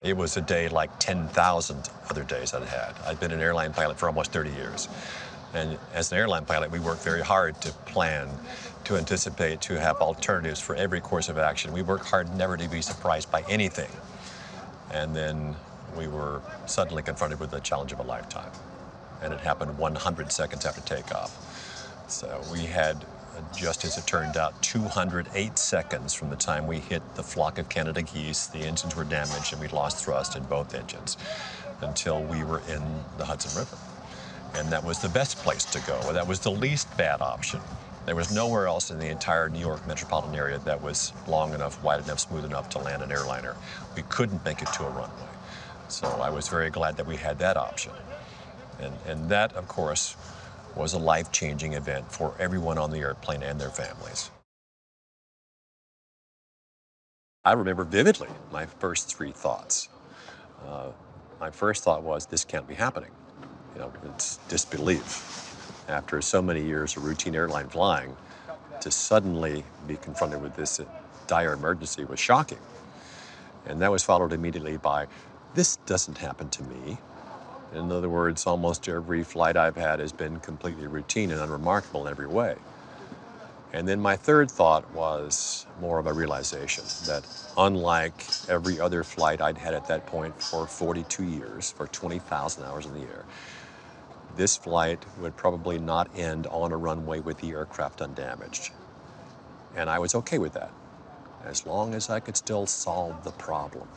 It was a day like 10,000 other days I'd had. I'd been an airline pilot for almost 30 years. And as an airline pilot, we worked very hard to plan, to anticipate, to have alternatives for every course of action. We worked hard never to be surprised by anything. And then we were suddenly confronted with the challenge of a lifetime. And it happened 100 seconds after takeoff. So we had, just as it turned out, 208 seconds from the time we hit the flock of Canada geese. The engines were damaged and we lost thrust in both engines until we were in the Hudson River. And that was the best place to go. That was the least bad option. There was nowhere else in the entire New York metropolitan area that was long enough, wide enough, smooth enough to land an airliner. We couldn't make it to a runway. So I was very glad that we had that option. And that, of course, was a life-changing event for everyone on the airplane and their families. I remember vividly my first three thoughts. My first thought was, this can't be happening. You know, it's disbelief. After so many years of routine airline flying, to suddenly be confronted with this dire emergency was shocking. And that was followed immediately by, this doesn't happen to me. In other words, almost every flight I've had has been completely routine and unremarkable in every way. And then my third thought was more of a realization that unlike every other flight I'd had at that point for 42 years, for 20,000 hours in the air, this flight would probably not end on a runway with the aircraft undamaged. And I was okay with that, as long as I could still solve the problem.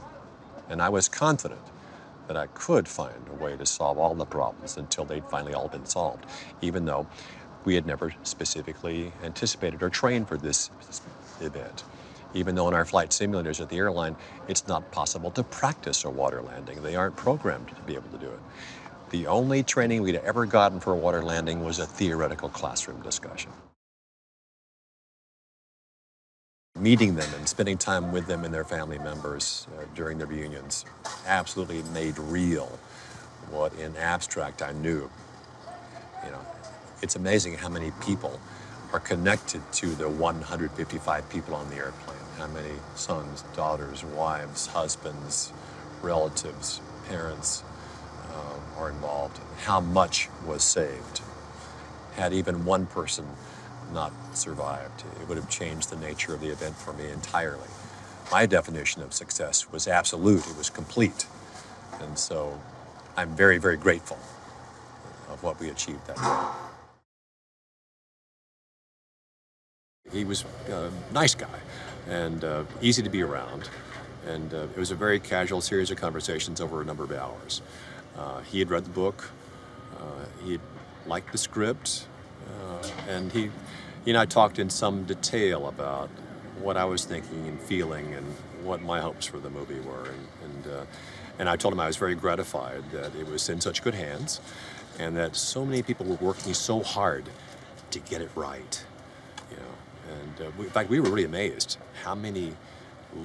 And I was confident that I could find a way to solve all the problems until they'd finally all been solved, even though we had never specifically anticipated or trained for this event. Even though in our flight simulators at the airline, it's not possible to practice a water landing. They aren't programmed to be able to do it. The only training we'd ever gotten for a water landing was a theoretical classroom discussion. Meeting them and spending time with them and their family members during their reunions absolutely made real what in abstract I knew. You know, it's amazing how many people are connected to the 155 people on the airplane. How many sons, daughters, wives, husbands, relatives, parents are involved. How much was saved. Had even one person not survived, it would have changed the nature of the event for me entirely. My definition of success was absolute, it was complete. And so I'm very, very grateful of what we achieved that day. He was a nice guy and easy to be around. And it was a very casual series of conversations over a number of hours. He had read the book, he had liked the script, and he and I talked in some detail about what I was thinking and feeling and what my hopes for the movie were. And I told him I was very gratified that it was in such good hands and that so many people were working so hard to get it right. You know, and in fact, we were really amazed how many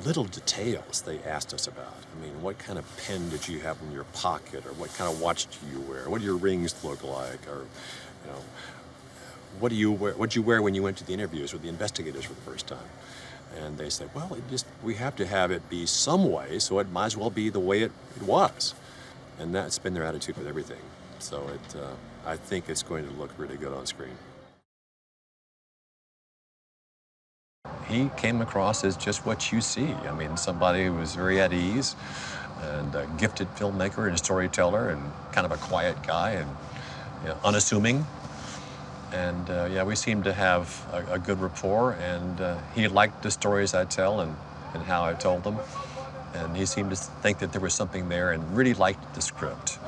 little details they asked us about. I mean, what kind of pen did you have in your pocket, or what kind of watch do you wear? What do your rings look like? Or, you know, what do you wear? What did you wear when you went to the interviews with the investigators for the first time? And they said, well, we have to have it be some way, so it might as well be the way it was. And that's been their attitude with everything. So I think it's going to look really good on screen. He came across as just what you see. I mean, somebody who was very at ease and a gifted filmmaker and storyteller and kind of a quiet guy and, you know, unassuming. And yeah, we seemed to have a good rapport, and he liked the stories I tell and how I told them. And he seemed to think that there was something there and really liked the script.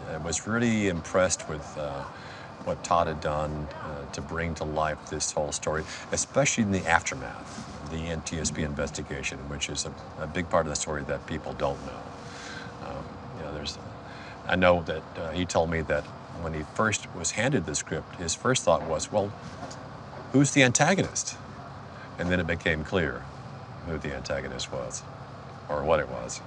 And was really impressed with what Todd had done to bring to life this whole story, especially in the aftermath, the NTSB investigation, which is a big part of the story that people don't know. You know, I know that he told me that when he first was handed the script, his first thought was, well, who's the antagonist? And then it became clear who the antagonist was, or what it was.